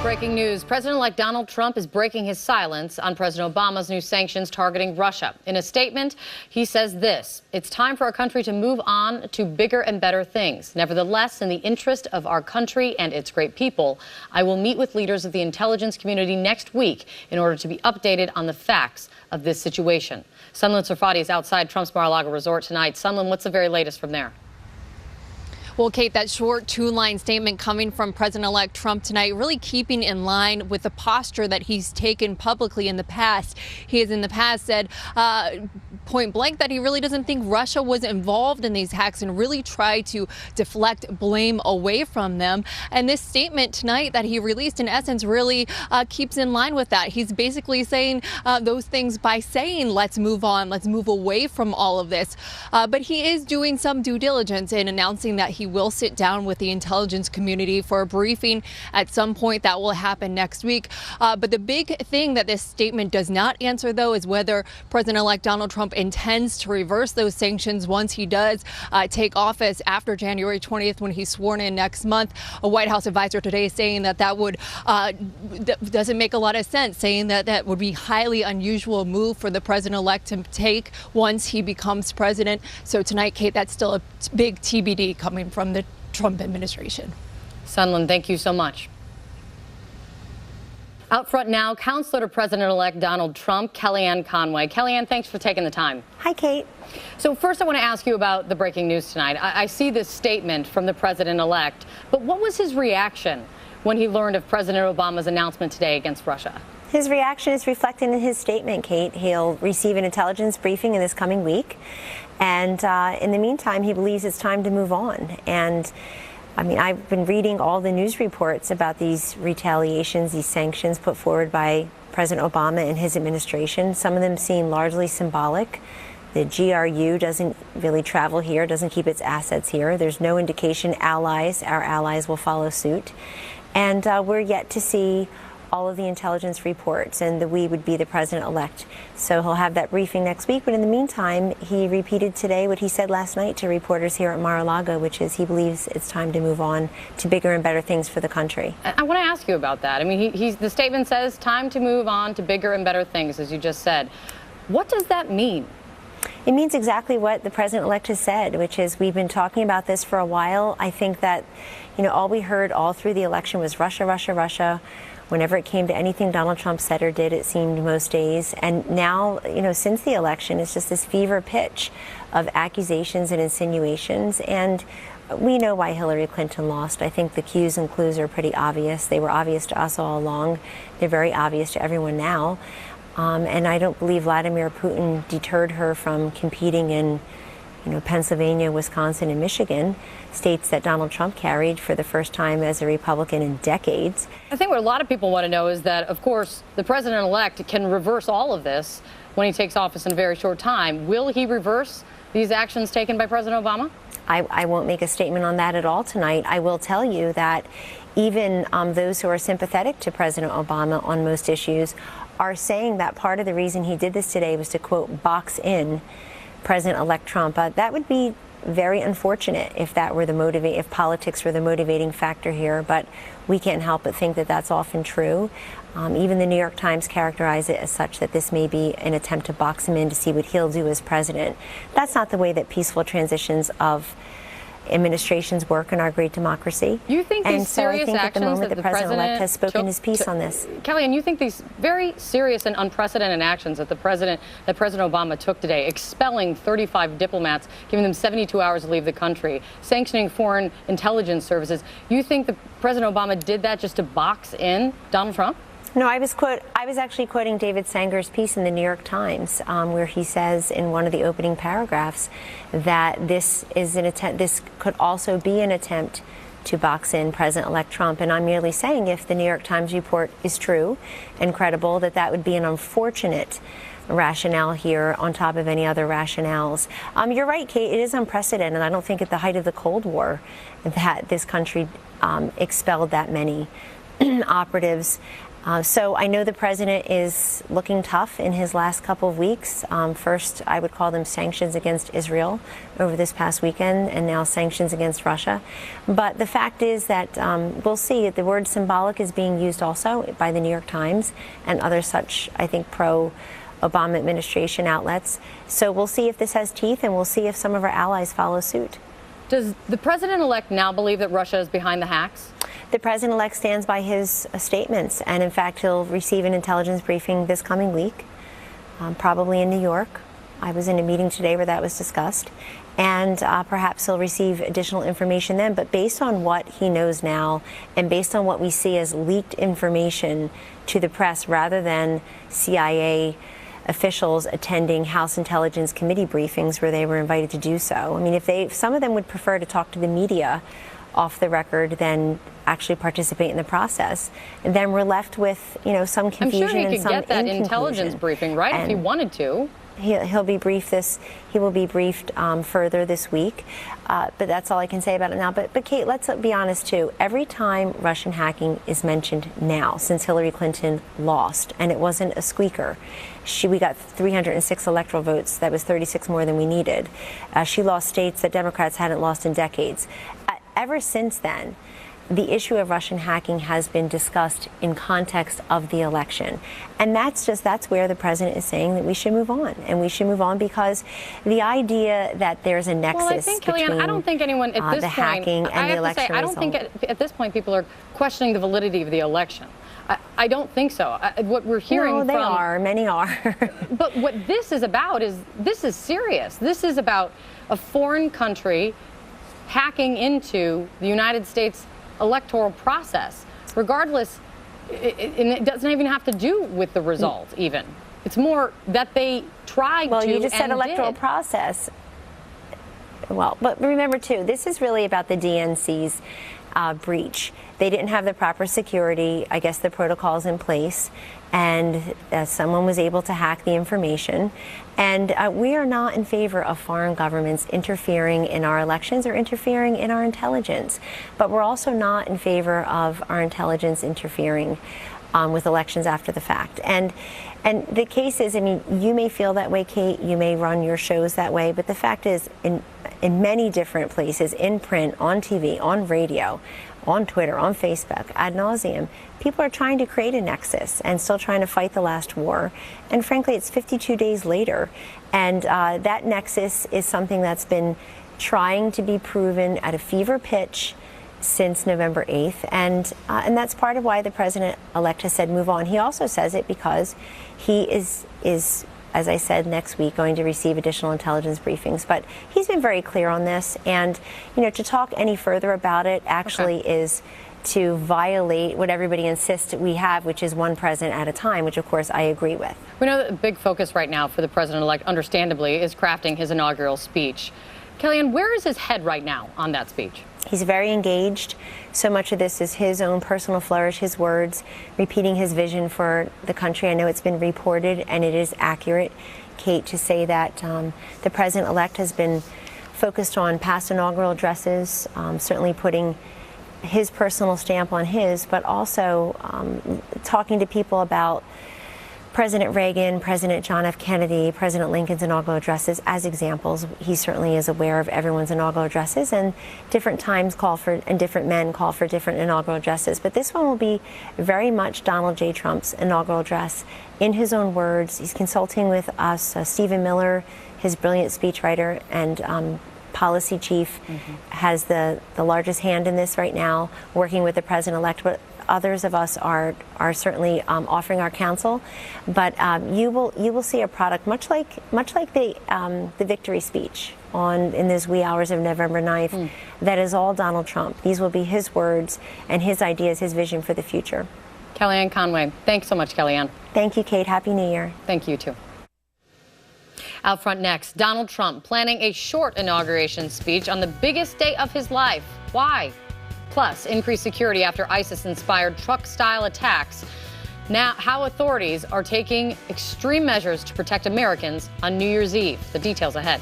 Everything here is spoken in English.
Breaking news. President-elect Donald Trump is breaking his silence on President Obama's new sanctions targeting Russia. In a statement, he says this: "It's time for our country to move on to bigger and better things. Nevertheless, in the interest of our country and its great people, I will meet with leaders of the intelligence community next week in order to be updated on the facts of this situation." Sunlen Sarfati is outside Trump's Mar-a-Lago resort tonight. Sunlen, what's the very latest from there? Well, Kate, that short two-line statement coming from President-elect Trump tonight really keeping in line with the posture that he's taken publicly in the past. He has in the past said point blank that he really doesn't think Russia was involved in these hacks and really tried to deflect blame away from them. And this statement tonight that he released, in essence, really keeps in line with that. He's basically saying those things by saying, let's move on, let's move away from all of this. But he is doing some due diligence in announcing that he will sit down with the intelligence community for a briefing at some point. That will happen next week. But the big thing that this statement does not answer, though, is whether President-elect Donald Trump intends to reverse those sanctions once he does take office after January 20th, when he's sworn in next month. A White House advisor today is saying that that would doesn't make a lot of sense, saying that that would be highly unusual move for the president-elect to take once he becomes president. So tonight, Kate, that's still a big TBD coming from the Trump administration. Sunlen, thank you so much. Out front now, counselor to President-elect Donald Trump, Kellyanne Conway. Kellyanne, thanks for taking the time. Hi, Kate. So first, I want to ask you about the breaking news tonight. I see this statement from the president-elect, but what was his reaction when he learned of President Obama's announcement today against Russia? His reaction is reflected in his statement, Kate. He'll receive an intelligence briefing in this coming week. And in the meantime, he believes it's time to move on. And I mean, I've been reading all the news reports about these retaliations, these sanctions put forward by President Obama and his administration. Some of them seem largely symbolic. The GRU doesn't really travel here, doesn't keep its assets here. There's no indication our allies will follow suit. And we're yet to see all of the intelligence reports, and we would be the president-elect. So he'll have that briefing next week. But in the meantime, he repeated today what he said last night to reporters here at Mar-a-Lago, which is he believes it's time to move on to bigger and better things for the country. I want to ask you about that. I mean, the statement says time to move on to bigger and better things, as you just said. What does that mean? It means exactly what the president-elect has said, which is we've been talking about this for a while. I think that, all we heard all through the election was Russia, Russia, Russia. Whenever it came to anything Donald Trump said or did, it seemed most days. And now, since the election, it's just this fever pitch of accusations and insinuations. And we know why Hillary Clinton lost. I think the cues and clues are pretty obvious. They were obvious to us all along. They're very obvious to everyone now. And I don't believe Vladimir Putin deterred her from competing in Pennsylvania, Wisconsin, and Michigan, states that Donald Trump carried for the first time as a Republican in decades. I think what a lot of people want to know is that, of course, the president-elect can reverse all of this when he takes office in a very short time. Will he reverse these actions taken by President Obama? I won't make a statement on that at all tonight. I will tell you that even those who are sympathetic to President Obama on most issues are saying that part of the reason he did this today was to, quote, box in President-elect Trump. That would be very unfortunate if that were if politics were the motivating factor here. But we can't help but think that that's often true. Even the New York Times characterized it as such, that this may be an attempt to box him in to see what he'll do as president. That's not the way that peaceful transitions of administrations work in our great democcy. You think these serious actions at the moment that the president-elect has spoken his piece on this. Kellyanne, you think these very serious and unprecedented actions that President Obama took today, expelling 35 diplomats, giving them 72 hours to leave the country, sanctioning foreign intelligence services, you think that President Obama did that just to box in Donald Trump? No, I was actually quoting David Sanger's piece in the New York Times, where he says in one of the opening paragraphs that this could also be an attempt to box in President-elect Trump. And I'm merely saying, if the New York Times report is true and credible, that would be an unfortunate rationale here on top of any other rationales. You're right, Kate, it is unprecedented. I don't think at the height of the Cold War that this country expelled that many operatives So I know the president is looking tough in his last couple of weeks. First, I would call them sanctions against Israel over this past weekend, and now sanctions against Russia. But the fact is that we'll see. The word symbolic is being used also by the New York Times and other such, I think, pro-Obama administration outlets. So we'll see if this has teeth, and we'll see if some of our allies follow suit. Does the president-elect now believe that Russia is behind the hacks? The president-elect stands by his statements, and in fact, he'll receive an intelligence briefing this coming week, probably in New York. I was in a meeting today where that was discussed, and perhaps he'll receive additional information then. But based on what he knows now, and based on what we see as leaked information to the press rather than CIA officials attending House Intelligence Committee briefings where they were invited to do so. I mean, if some of them would prefer to talk to the media off the record than actually participate in the process, and then we're left with, some confusion. I'm sure he and could some get that intelligence briefing, right? If he wanted to. He'll be briefed he will be briefed further this week, but that's all I can say about it now. But Kate, let's be honest too. Every time Russian hacking is mentioned now, since Hillary Clinton lost, and it wasn't a squeaker, we got 306 electoral votes. That was 36 more than we needed. She lost states that Democrats hadn't lost in decades. Ever since then, the issue of Russian hacking has been discussed in context of the election. And that's where the president is saying that we should move on. And we should move on because the idea that there's a nexus well, I think, between Kellyanne, I don't think anyone at this the point, hacking and the election I don't think at this point people are questioning the validity of the election. I don't think so. What we're hearing they are. Many are. But what this is about this is serious. This is about a foreign country hacking into the United States electoral process, regardless, and it doesn't even have to do with the result even. It's more that they tried to. Well, you just said electoral process. Well, but remember too, this is really about the DNC's breach. They didn't have the proper security, I guess the protocols in place, and someone was able to hack the information. And we are not in favor of foreign governments interfering in our elections or interfering in our intelligence. But we're also not in favor of our intelligence interfering with elections after the fact. And the case is, I mean, you may feel that way, Kate, you may run your shows that way, but the fact is, in many different places, in print, on TV, on radio, on Twitter, on Facebook, ad nauseum, people are trying to create a nexus and still trying to fight the last war. And frankly, it's 52 days later. And that nexus is something that's been trying to be proven at a fever pitch since November 8th. And that's part of why the president-elect has said move on. He also says it because he is, as I said, next week going to receive additional intelligence briefings. But he's been very clear on this. And, to talk any further about it actually is to violate what everybody insists we have, which is one president at a time, which, of course, I agree with. We know that the big focus right now for the president-elect, understandably, is crafting his inaugural speech. Kellyanne, where is his head right now on that speech? He's very engaged. So much of this is his own personal flourish, his words, repeating his vision for the country. I know it's been reported, and it is accurate, Kate, to say that the president-elect has been focused on past inaugural addresses, certainly putting his personal stamp on his, but also talking to people about President Reagan, President John F. Kennedy, President Lincoln's inaugural addresses as examples. He certainly is aware of everyone's inaugural addresses, and different times call for, and different men call for different inaugural addresses. But this one will be very much Donald J. Trump's inaugural address in his own words. He's consulting with us, Stephen Miller, his brilliant speechwriter and policy chief, has the largest hand in this right now, working with the president-elect. But others of us are certainly offering our counsel, but you will see a product much like the victory speech in those wee hours of November 9th. That is all Donald Trump. These will be his words and his ideas, his vision for the future. Kellyanne Conway, thanks so much, Kellyanne. Thank you, Kate. Happy New Year. Thank you too. Out front next, Donald Trump planning a short inauguration speech on the biggest day of his life. Why? Plus, increased security after ISIS-inspired truck-style attacks. Now, how authorities are taking extreme measures to protect Americans on New Year's Eve. The details ahead.